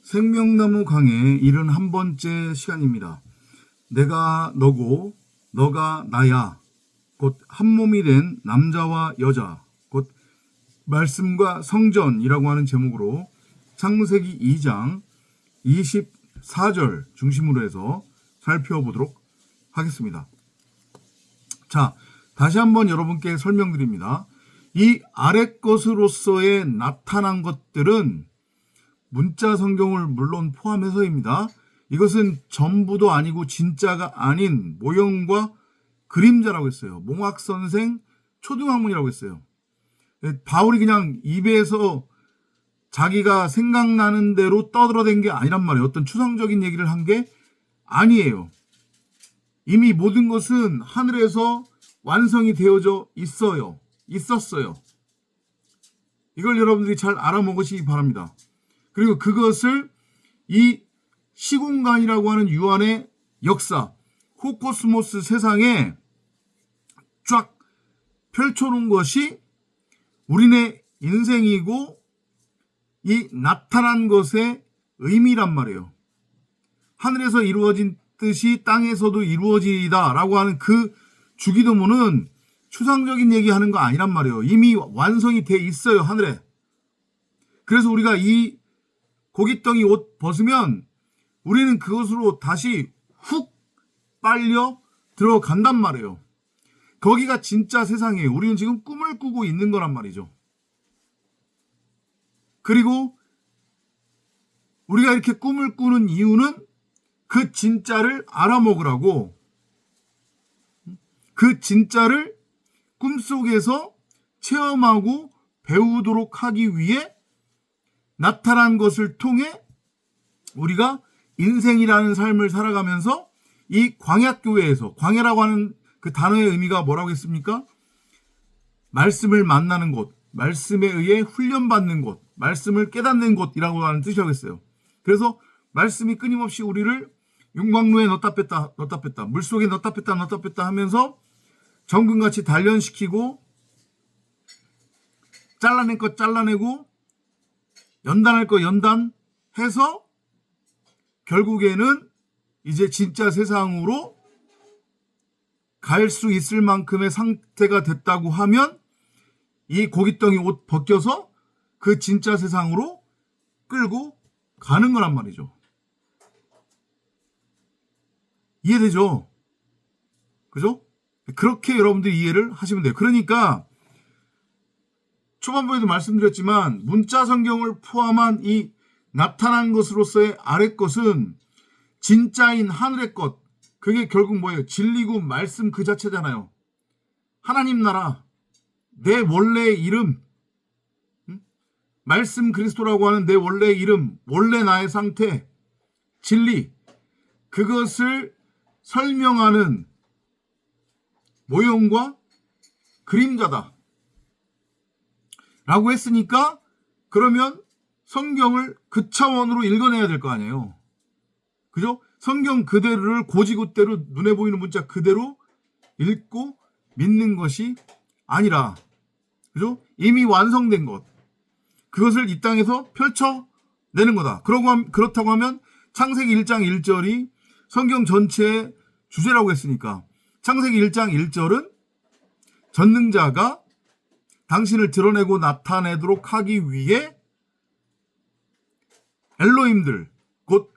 생명나무 강의 71번째 시간입니다. 내가 너고 너가 나야 곧 한몸이 된 남자와 여자 곧 말씀과 성전이라고 하는 제목으로 창세기 2장 24절 중심으로 해서 살펴보도록 하겠습니다. 자, 다시 한번 여러분께 설명드립니다. 이 아래 것으로서의 나타난 것들은 문자 성경을 물론 포함해서입니다. 이것은 전부도 아니고 진짜가 아닌 모형과 그림자라고 했어요. 몽학선생 초등학문이라고 했어요. 바울이 그냥 입에서 자기가 생각나는 대로 떠들어댄 게 아니란 말이에요. 어떤 추상적인 얘기를 한 게 아니에요. 이미 모든 것은 하늘에서 완성이 되어져 있었어요. 이걸 여러분들이 잘 알아먹으시기 바랍니다. 그리고 그것을 이 시공간이라고 하는 유한의 역사, 호코스모스 세상에 쫙 펼쳐놓은 것이 우리네 인생이고 이 나타난 것의 의미란 말이에요. 하늘에서 이루어진 뜻이 땅에서도 이루어지리다 라고 하는 그 주기도문은 추상적인 얘기하는 거 아니란 말이에요. 이미 완성이 돼 있어요, 하늘에. 그래서 우리가 이 고깃덩이 옷 벗으면 우리는 그것으로 다시 훅 빨려 들어간단 말이에요. 거기가 진짜 세상이에요. 우리는 지금 꿈을 꾸고 있는 거란 말이죠. 그리고 우리가 이렇게 꿈을 꾸는 이유는 그 진짜를 알아먹으라고, 그 진짜를 꿈속에서 체험하고 배우도록 하기 위해 나타난 것을 통해 우리가 인생이라는 삶을 살아가면서 이 광야교회에서, 광야라고 하는 그 단어의 의미가 뭐라고 했습니까? 말씀을 만나는 곳, 말씀에 의해 훈련받는 곳, 말씀을 깨닫는 곳이라고 하는 뜻이라고 했어요. 그래서 말씀이 끊임없이 우리를 용광로에 넣었다 뺐다, 물속에 넣었다 뺐다 하면서 정금같이 단련시키고 잘라낼 것 잘라내고 연단할 거 연단해서 결국에는 이제 진짜 세상으로 갈 수 있을 만큼의 상태가 됐다고 하면 이 고깃덩이 옷 벗겨서 그 진짜 세상으로 끌고 가는 거란 말이죠. 이해되죠? 그죠? 그렇게 여러분들이 이해를 하시면 돼요. 그러니까 초반부에도 말씀드렸지만 문자 성경을 포함한 이 나타난 것으로서의 아래 것은 진짜인 하늘의 것, 그게 결국 뭐예요? 진리고 말씀 그 자체잖아요. 하나님 나라, 내 원래의 이름, 말씀 그리스도라고 하는 내 원래의 이름, 원래 나의 상태, 진리, 그것을 설명하는 모형과 그림자다 라고 했으니까 그러면 성경을 그 차원으로 읽어내야 될 거 아니에요. 그죠? 성경 그대로를 고지고대로 눈에 보이는 문자 그대로 읽고 믿는 것이 아니라, 그죠? 이미 완성된 것, 그것을 이 땅에서 펼쳐내는 거다. 그렇다고 하면 창세기 1장 1절이 성경 전체의 주제라고 했으니까 창세기 1장 1절은 전능자가 당신을 드러내고 나타내도록 하기 위해 엘로힘들, 곧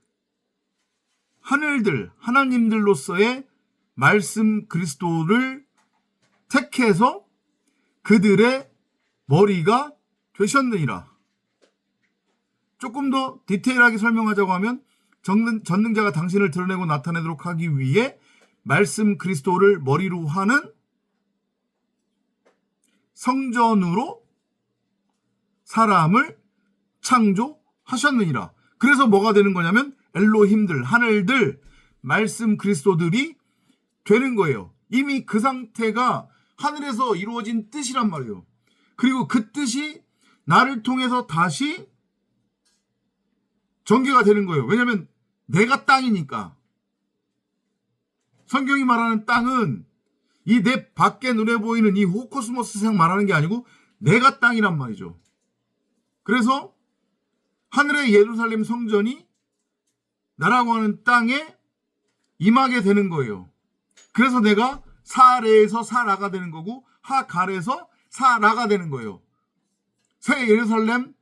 하늘들, 하나님들로서의 말씀 그리스도를 택해서 그들의 머리가 되셨느니라. 조금 더 디테일하게 설명하자고 하면 전능자가 당신을 드러내고 나타내도록 하기 위해 말씀 그리스도를 머리로 하는 성전으로 사람을 창조하셨느니라. 그래서 뭐가 되는 거냐면 엘로힘들, 하늘들, 말씀 그리스도들이 되는 거예요. 이미 그 상태가 하늘에서 이루어진 뜻이란 말이에요. 그리고 그 뜻이 나를 통해서 다시 전개가 되는 거예요. 왜냐하면 내가 땅이니까. 성경이 말하는 땅은 이 내 밖에 눈에 보이는 이 호코스모스 세상 말하는 게 아니고 내가 땅이란 말이죠. 그래서 하늘의 예루살렘 성전이 나라고 하는 땅에 임하게 되는 거예요. 그래서 내가 사아래에서 사라가 되는 거고 하갈에서 사라가 되는 거예요. 새 예루살렘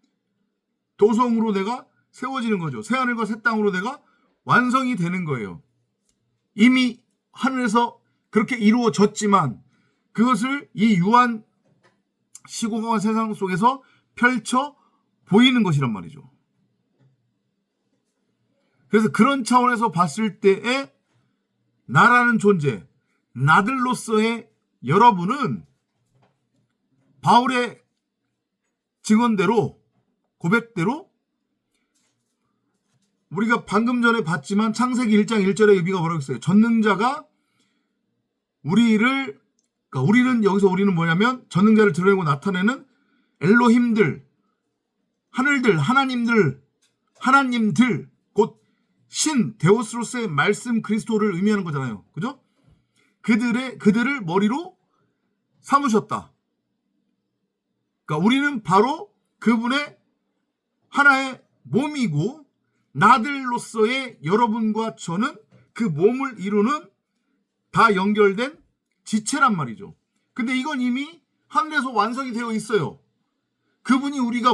도성으로 내가 세워지는 거죠. 새 하늘과 새 땅으로 내가 완성이 되는 거예요. 이미 하늘에서 그렇게 이루어졌지만 그것을 이 유한 시공한 세상 속에서 펼쳐 보이는 것이란 말이죠. 그래서 그런 차원에서 봤을 때에 나라는 존재, 나들로서의 여러분은 바울의 증언대로, 고백대로 우리가 방금 전에 봤지만 창세기 1장 1절의 의미가 뭐라고 했어요? 전능자가 우리는 여기서 우리는 뭐냐면 전능자를 드러내고 나타내는 엘로힘들, 하늘들, 하나님들, 곧 신, 데오스로서의 말씀 그리스도를 의미하는 거잖아요. 그죠? 그들을 머리로 삼으셨다. 그러니까 우리는 바로 그분의 하나의 몸이고 나들로서의 여러분과 저는 그 몸을 이루는 다 연결된 지체란 말이죠. 근데 이건 이미 하늘에서 완성이 되어 있어요. 그분이 우리의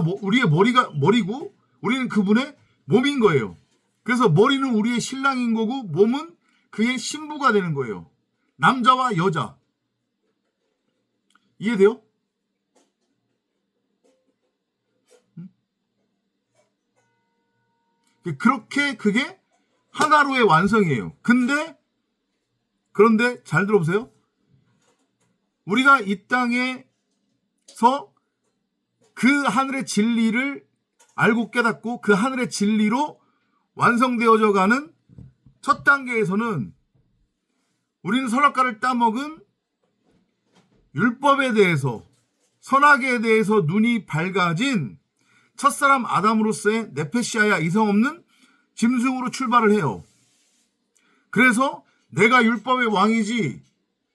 머리고 우리는 그분의 몸인 거예요. 그래서 머리는 우리의 신랑인 거고 몸은 그의 신부가 되는 거예요. 남자와 여자. 이해돼요? 그렇게 그게 하나로의 완성이에요. 그런데 잘 들어보세요. 우리가 이 땅에서 그 하늘의 진리를 알고 깨닫고 그 하늘의 진리로 완성되어져 가는 첫 단계에서는 우리는 선악과를 따먹은 율법에 대해서, 선악에 대해서 눈이 밝아진 첫사람 아담으로서의 네페시아야 이성 없는 짐승으로 출발을 해요. 그래서 내가 율법의 왕이지,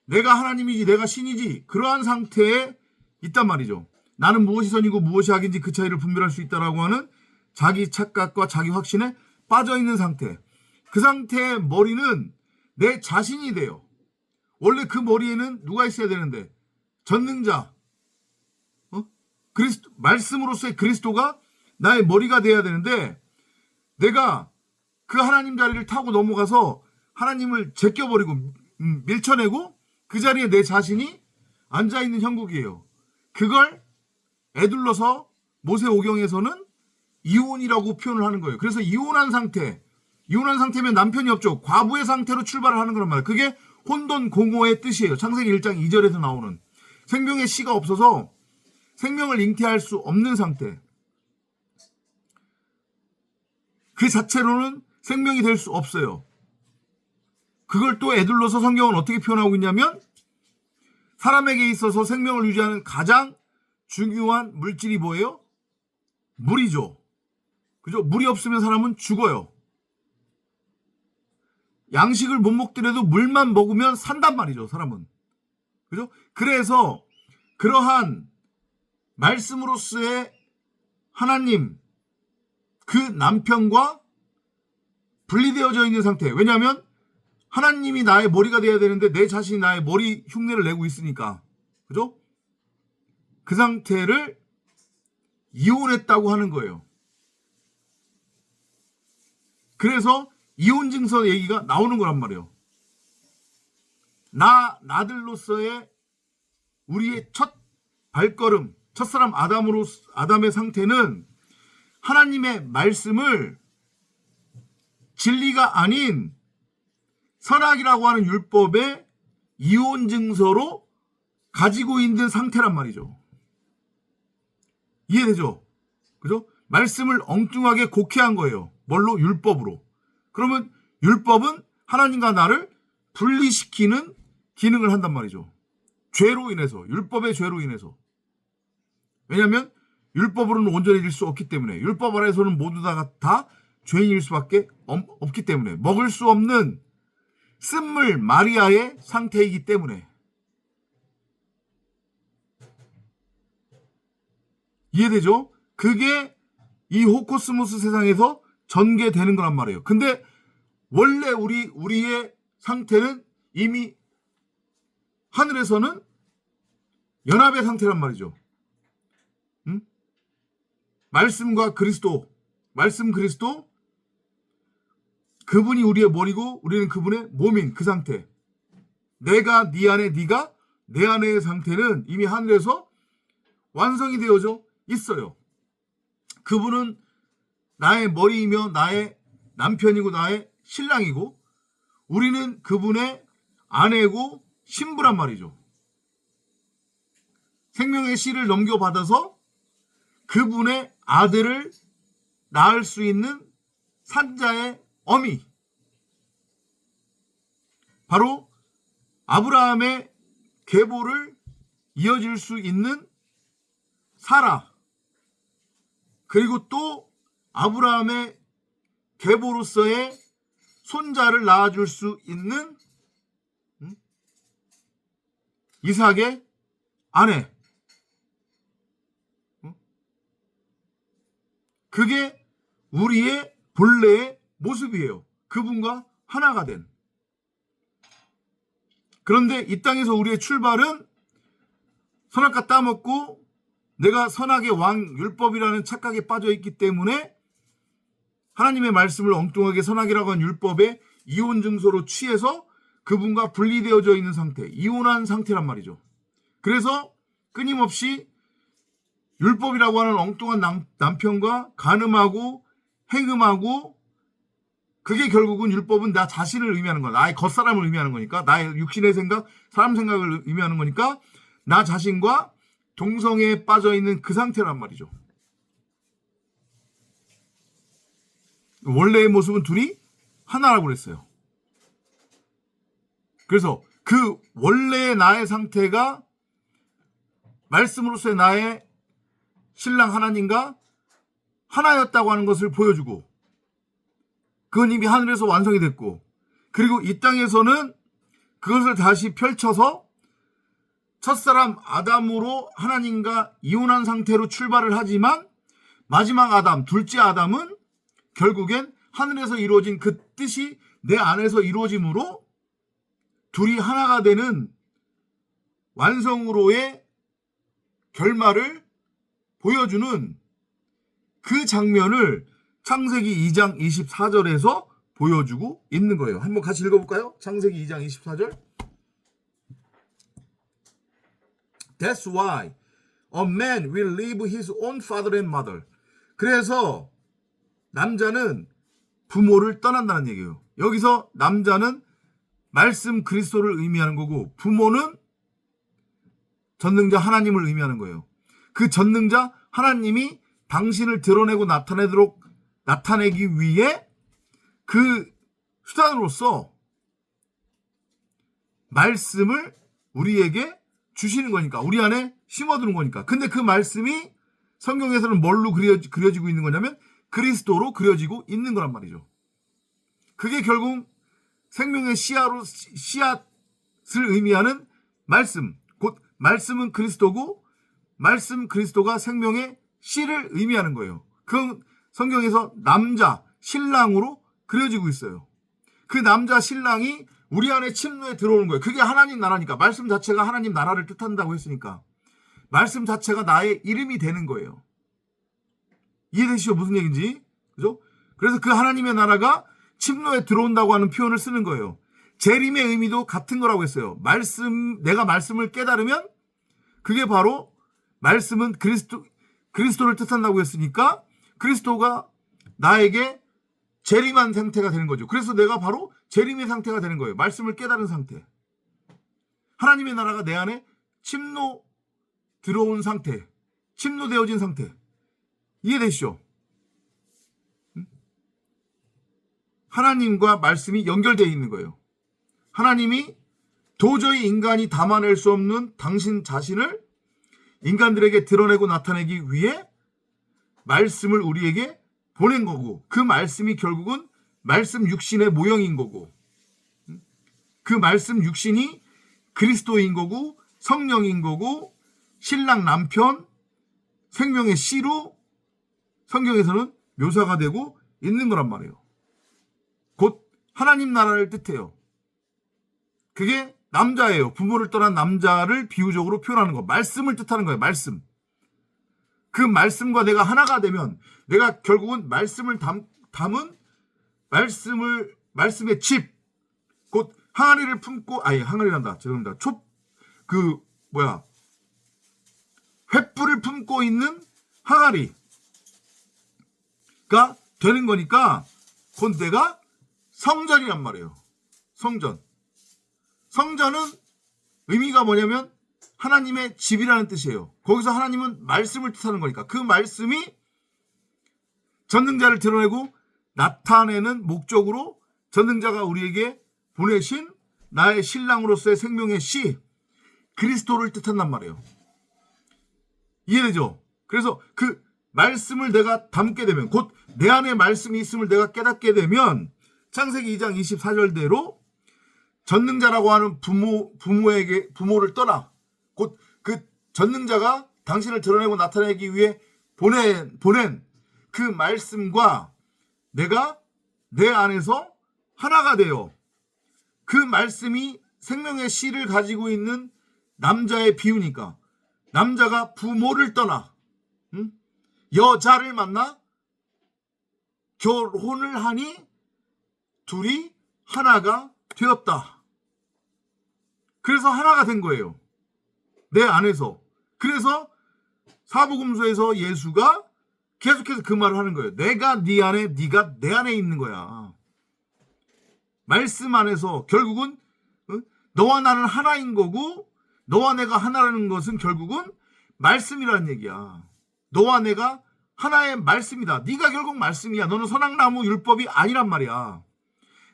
내가 하나님이지, 내가 신이지, 그러한 상태에 있단 말이죠. 나는 무엇이 선이고 무엇이 악인지 그 차이를 분별할 수 있다라고 하는 자기 착각과 자기 확신에 빠져있는 상태. 그 상태의 머리는 내 자신이 돼요. 원래 그 머리에는 누가 있어야 되는데? 전능자, 그리스도, 말씀으로서의 그리스도가 나의 머리가 돼야 되는데 내가 그 하나님 자리를 타고 넘어가서 하나님을 제껴버리고 밀쳐내고 그 자리에 내 자신이 앉아있는 형국이에요. 그걸 애둘러서 모세오경에서는 이혼이라고 표현을 하는 거예요. 그래서 이혼한 상태면 남편이 없죠. 과부의 상태로 출발을 하는 거란 말이에요. 그게 혼돈 공허의 뜻이에요. 창세기 1장 2절에서 나오는 생명의 씨가 없어서 생명을 잉태할 수 없는 상태. 그 자체로는 생명이 될 수 없어요. 그걸 또 애둘러서 성경은 어떻게 표현하고 있냐면 사람에게 있어서 생명을 유지하는 가장 중요한 물질이 뭐예요? 물이죠. 그죠? 물이 없으면 사람은 죽어요. 양식을 못 먹더라도 물만 먹으면 산단 말이죠, 사람은. 그죠? 그래서 그러한 말씀으로서의 하나님, 그 남편과 분리되어져 있는 상태. 왜냐하면 하나님이 나의 머리가 돼야 되는데 내 자신이 나의 머리 흉내를 내고 있으니까. 그죠? 그 상태를 이혼했다고 하는 거예요. 그래서 이혼 증서 얘기가 나오는 거란 말이에요. 나들로서의 우리의 첫 발걸음, 첫사람 아담의 상태는 하나님의 말씀을 진리가 아닌 선악이라고 하는 율법의 이혼 증서로 가지고 있는 상태란 말이죠. 이해되죠? 그죠? 말씀을 엉뚱하게 곡해한 거예요. 뭘로? 율법으로. 그러면 율법은 하나님과 나를 분리시키는 기능을 한단 말이죠. 죄로 인해서, 율법의 죄로 인해서. 왜냐하면 율법으로는 온전해질 수 없기 때문에, 율법 아래에서는 모두 다 죄인일 수밖에 없기 때문에, 먹을 수 없는 쓴물 마리아의 상태이기 때문에. 이해되죠? 그게 이 호코스모스 세상에서 전개되는 거란 말이에요. 근데 원래 우리의 상태는 이미 하늘에서는 연합의 상태란 말이죠. 말씀과 그리스도, 말씀 그리스도, 그분이 우리의 머리고 우리는 그분의 몸인 그 상태. 내가 네 안에, 네가 내 안의 상태는 이미 하늘에서 완성이 되어져 있어요. 그분은 나의 머리이며 나의 남편이고 나의 신랑이고 우리는 그분의 아내고 신부란 말이죠. 생명의 씨를 넘겨받아서 그분의 아들을 낳을 수 있는 산자의 어미, 바로 아브라함의 계보를 이어질 수 있는 사라, 그리고 또 아브라함의 계보로서의 손자를 낳아줄 수 있는 이삭의 아내. 그게 우리의 본래의 모습이에요. 그분과 하나가 된. 그런데 이 땅에서 우리의 출발은 선악과 따먹고 내가 선악의 왕 율법이라는 착각에 빠져 있기 때문에 하나님의 말씀을 엉뚱하게 선악이라고 하는 율법의 이혼 증서로 취해서 그분과 분리되어져 있는 상태, 이혼한 상태란 말이죠. 그래서 끊임없이 율법이라고 하는 엉뚱한 남편과 간음하고 행음하고, 그게 결국은 율법은 나 자신을 의미하는 거야. 나의 겉사람을 의미하는 거니까, 나의 육신의 생각, 사람 생각을 의미하는 거니까 나 자신과 동성애에 빠져있는 그 상태란 말이죠. 원래의 모습은 둘이 하나라고 그랬어요. 그래서 그 원래의 나의 상태가 말씀으로서의 나의 신랑 하나님과 하나였다고 하는 것을 보여주고, 그건 이미 하늘에서 완성이 됐고, 그리고 이 땅에서는 그것을 다시 펼쳐서 첫사람 아담으로 하나님과 이혼한 상태로 출발을 하지만 마지막 아담, 둘째 아담은 결국엔 하늘에서 이루어진 그 뜻이 내 안에서 이루어짐으로 둘이 하나가 되는 완성으로의 결말을 보여주는 그 장면을 창세기 2장 24절에서 보여주고 있는 거예요. 한번 같이 읽어볼까요? 창세기 2장 24절. That's why a man will leave his own father and mother. 그래서 남자는 부모를 떠난다는 얘기예요. 여기서 남자는 말씀 그리스도를 의미하는 거고, 부모는 전능자 하나님을 의미하는 거예요. 그 전능자 하나님이 당신을 드러내고 나타내기 위해 그 수단으로서 말씀을 우리에게 주시는 거니까, 우리 안에 심어두는 거니까. 근데 그 말씀이 성경에서는 뭘로 그려지고 있는 거냐면 그리스도로 그려지고 있는 거란 말이죠. 그게 결국 생명의 씨앗을 의미하는 말씀, 곧 말씀은 그리스도고 말씀 그리스도가 생명의 씨를 의미하는 거예요. 그 성경에서 남자, 신랑으로 그려지고 있어요. 그 남자, 신랑이 우리 안에 침노에 들어오는 거예요. 그게 하나님 나라니까. 말씀 자체가 하나님 나라를 뜻한다고 했으니까 말씀 자체가 나의 이름이 되는 거예요. 이해되시죠? 무슨 얘기인지? 그죠? 그래서 그 하나님의 나라가 침노에 들어온다고 하는 표현을 쓰는 거예요. 재림의 의미도 같은 거라고 했어요. 내가 말씀을 깨달으면 그게 바로 말씀은 그리스도를 뜻한다고 했으니까 그리스도가 나에게 재림한 상태가 되는 거죠. 그래서 내가 바로 재림의 상태가 되는 거예요. 말씀을 깨달은 상태. 하나님의 나라가 내 안에 침노 들어온 상태, 침노되어진 상태. 이해되시죠? 하나님과 말씀이 연결되어 있는 거예요. 하나님이 도저히 인간이 담아낼 수 없는 당신 자신을 인간들에게 드러내고 나타내기 위해 말씀을 우리에게 보낸 거고, 그 말씀이 결국은 말씀 육신의 모형인 거고, 그 말씀 육신이 그리스도인 거고 성령인 거고 신랑 남편 생명의 씨로 성경에서는 묘사가 되고 있는 거란 말이에요. 곧 하나님 나라를 뜻해요. 그게 남자예요. 부모를 떠난 남자를 비유적으로 표현하는 거. 말씀을 뜻하는 거예요. 말씀. 그 말씀과 내가 하나가 되면 내가 결국은 말씀을 담은 말씀의 집, 곧 항아리를 품고, 항아리란다. 죄송합니다. 횃불을 품고 있는 항아리가 되는 거니까 곧 내가 성전이란 말이에요. 성전. 성전은 의미가 뭐냐면 하나님의 집이라는 뜻이에요. 거기서 하나님은 말씀을 뜻하는 거니까 그 말씀이 전능자를 드러내고 나타내는 목적으로 전능자가 우리에게 보내신 나의 신랑으로서의 생명의 씨 그리스도를 뜻한단 말이에요. 이해되죠? 그래서 그 말씀을 내가 담게 되면 곧 내 안에 말씀이 있음을 내가 깨닫게 되면 창세기 2장 24절대로 전능자라고 하는 부모를 떠나 곧 그 전능자가 당신을 드러내고 나타내기 위해 보낸 그 말씀과 내가 내 안에서 하나가 되어 그 말씀이 생명의 씨를 가지고 있는 남자의 비유니까 남자가 부모를 떠나 여자를 만나 결혼을 하니 둘이 하나가 되었다. 그래서 하나가 된 거예요. 내 안에서. 그래서 사복음서에서 예수가 계속해서 그 말을 하는 거예요. 내가 네 안에, 네가 내 안에 있는 거야. 말씀 안에서 결국은 너와 나는 하나인 거고 너와 내가 하나라는 것은 결국은 말씀이라는 얘기야. 너와 내가 하나의 말씀이다. 네가 결국 말씀이야. 너는 선악나무 율법이 아니란 말이야.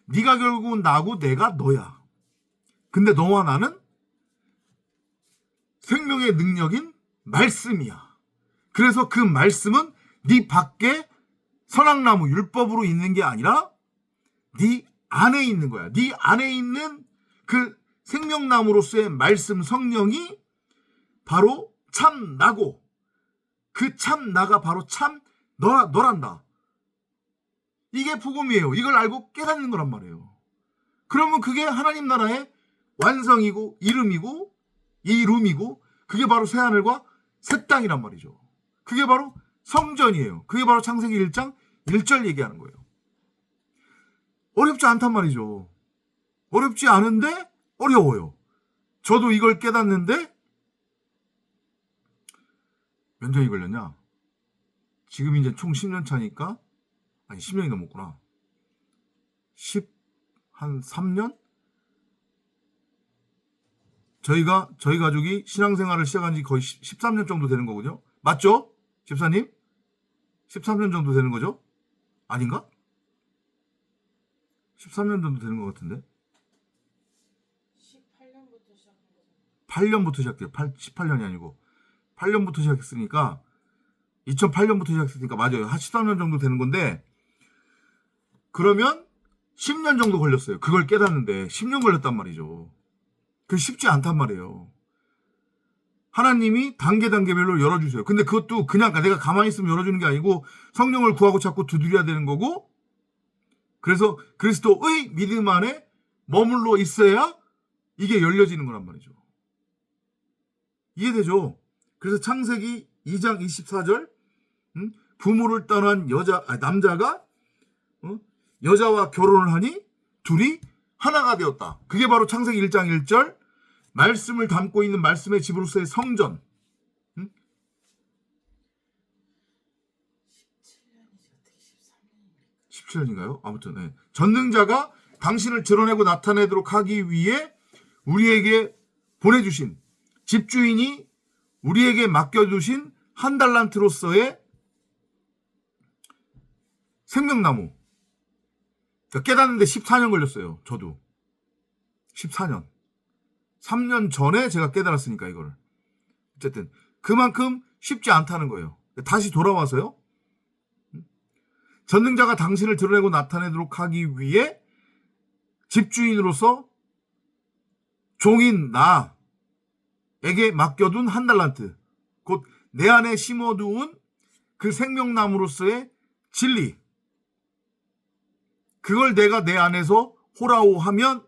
네가 결국은 나고 내가 너야. 근데 너와 나는 생명의 능력인 말씀이야. 그래서 그 말씀은 네 밖에 선악나무 율법으로 있는 게 아니라 네 안에 있는 거야. 네 안에 있는 그 생명나무로서의 말씀 성령이 바로 참나고 그 참나가 바로 참 너란다. 이게 복음이에요. 이걸 알고 깨닫는 거란 말이에요. 그러면 그게 하나님 나라의 완성이고 이름이고 그게 바로 새하늘과 새 땅이란 말이죠. 그게 바로 성전이에요. 그게 바로 창세기 1장 1절 얘기하는 거예요. 어렵지 않단 말이죠. 어렵지 않은데 어려워요. 저도 이걸 깨닫는데 몇 년이 걸렸냐? 지금 이제 총 10년 차니까 아니 10년이 넘었구나. 한 3년? 저희 가족이 신앙생활을 시작한 지 거의 13년 정도 되는 거거든요. 맞죠? 집사님? 13년 정도 되는 거죠? 아닌가? 13년 정도 되는 것 같은데? 18년부터 시작한 거죠. 8년부터 시작돼요. 18년이 아니고 8년부터 시작했으니까 2008년부터 시작했으니까 맞아요. 한 13년 정도 되는 건데 그러면 10년 정도 걸렸어요. 그걸 깨닫는데 10년 걸렸단 말이죠. 그게 쉽지 않단 말이에요. 하나님이 단계별로 열어주세요. 근데 그것도 그냥 내가 가만히 있으면 열어주는 게 아니고 성령을 구하고 찾고 두드려야 되는 거고 그래서 그리스도의 믿음 안에 머물러 있어야 이게 열려지는 거란 말이죠. 이해되죠? 그래서 창세기 2장 24절 부모를 떠난 남자가 여자와 결혼을 하니 둘이 하나가 되었다. 그게 바로 창세기 1장 1절 말씀을 담고 있는 말씀의 집으로서의 성전. 17년인가요? 아무튼 네. 전능자가 당신을 드러내고 나타내도록 하기 위해 우리에게 보내주신 집주인이 우리에게 맡겨두신 한 달란트로서의 생명나무. 깨닫는데 14년 걸렸어요. 저도. 14년. 3년 전에 제가 깨달았으니까 이거를. 어쨌든 그만큼 쉽지 않다는 거예요. 다시 돌아와서요. 전능자가 당신을 드러내고 나타내도록 하기 위해 집주인으로서 종인 나에게 맡겨둔 한 달란트. 곧 내 안에 심어두은 그 생명나무로서의 진리, 그걸 내가 내 안에서 호라오 하면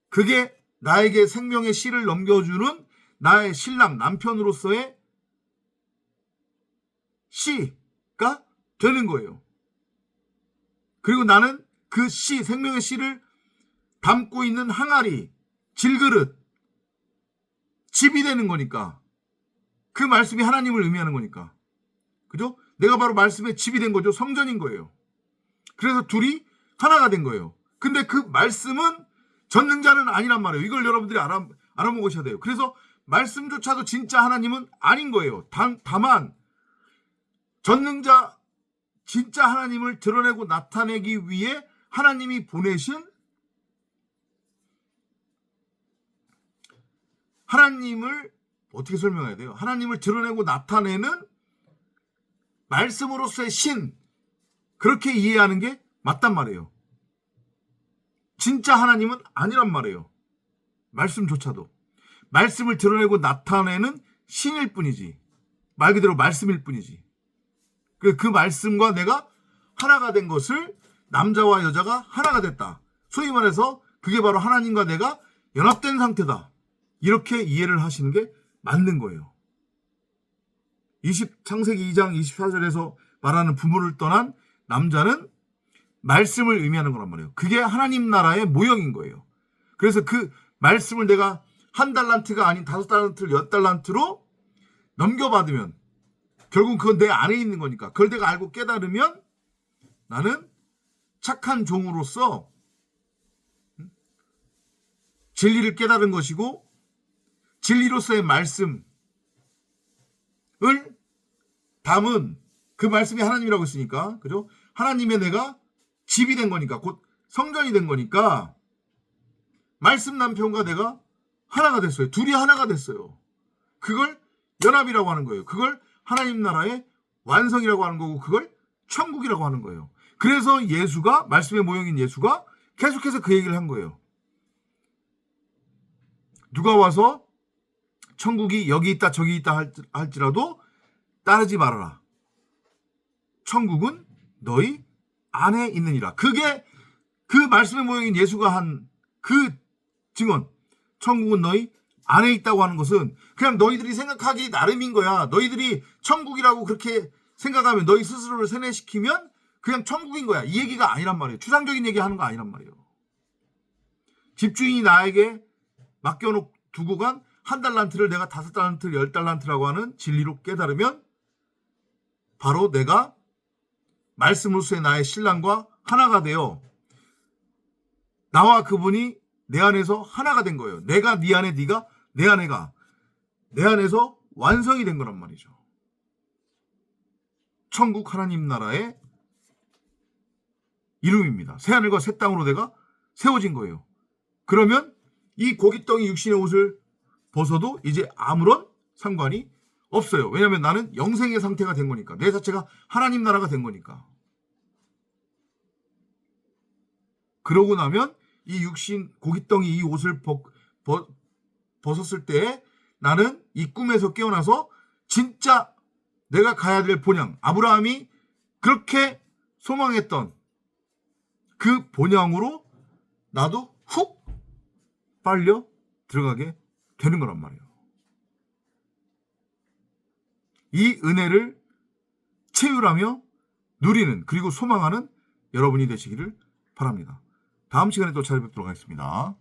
그게 나에게 생명의 씨를 넘겨주는 나의 신랑, 남편으로서의 씨가 되는 거예요. 그리고 나는 그 씨, 생명의 씨를 담고 있는 항아리, 질그릇, 집이 되는 거니까. 그 말씀이 하나님을 의미하는 거니까. 그죠? 내가 바로 말씀의 집이 된 거죠. 성전인 거예요. 그래서 둘이 하나가 된 거예요. 근데 그 말씀은 전능자는 아니란 말이에요. 이걸 여러분들이 알아먹으셔야 돼요. 그래서 말씀조차도 진짜 하나님은 아닌 거예요. 다만 전능자 진짜 하나님을 드러내고 나타내기 위해 하나님이 보내신 하나님을 어떻게 설명해야 돼요? 하나님을 드러내고 나타내는 말씀으로서의 신, 그렇게 이해하는 게 맞단 말이에요. 진짜 하나님은 아니란 말이에요. 말씀조차도. 말씀을 드러내고 나타내는 신일 뿐이지. 말 그대로 말씀일 뿐이지. 그 말씀과 내가 하나가 된 것을 남자와 여자가 하나가 됐다. 소위 말해서 그게 바로 하나님과 내가 연합된 상태다. 이렇게 이해를 하시는 게 맞는 거예요. 창세기 2장 24절에서 말하는 부모를 떠난 남자는 말씀을 의미하는 거란 말이에요. 그게 하나님 나라의 모형인 거예요. 그래서 그 말씀을 내가 1달란트가 아닌 5달란트를 10달란트로 넘겨받으면 결국 그건 내 안에 있는 거니까 그걸 내가 알고 깨달으면 나는 착한 종으로서 진리를 깨달은 것이고 진리로서의 말씀을 담은 그 말씀이 하나님이라고 했으니까, 그죠? 하나님의 내가 집이 된 거니까, 곧 성전이 된 거니까 말씀 남편과 내가 하나가 됐어요. 둘이 하나가 됐어요. 그걸 연합이라고 하는 거예요. 그걸 하나님 나라의 완성이라고 하는 거고 그걸 천국이라고 하는 거예요. 그래서 예수가, 말씀의 모형인 예수가 계속해서 그 얘기를 한 거예요. 누가 와서 천국이 여기 있다 저기 있다 할지라도 따르지 말아라. 천국은 너희 안에 있느니라. 그게 그 말씀의 모형인 예수가 한 그 증언. 천국은 너희 안에 있다고 하는 것은 그냥 너희들이 생각하기 나름인 거야. 너희들이 천국이라고 그렇게 생각하면 너희 스스로를 세뇌시키면 그냥 천국인 거야. 이 얘기가 아니란 말이에요. 추상적인 얘기 하는 거 아니란 말이에요. 집주인이 나에게 맡겨두고 간 1달란트를 내가 5달란트, 10달란트라고 하는 진리로 깨달으면 바로 내가 말씀으로서의 나의 신랑과 하나가 되어 나와 그분이 내 안에서 하나가 된 거예요. 내가 네 안에, 네가 내 안에가 내 안에서 완성이 된 거란 말이죠. 천국 하나님 나라의 이름입니다. 새하늘과 새 땅으로 내가 세워진 거예요. 그러면 이 고깃덩이 육신의 옷을 벗어도 이제 아무런 상관이 없어요. 왜냐하면 나는 영생의 상태가 된 거니까. 내 자체가 하나님 나라가 된 거니까. 그러고 나면 이 육신, 고깃덩이 이 옷을 벗었을 때 나는 이 꿈에서 깨어나서 진짜 내가 가야 될 본향, 아브라함이 그렇게 소망했던 그 본향으로 나도 훅 빨려 들어가게 되는 거란 말이에요. 이 은혜를 체휼하며 누리는, 그리고 소망하는 여러분이 되시기를 바랍니다. 다음 시간에 또 찾아뵙도록 하겠습니다.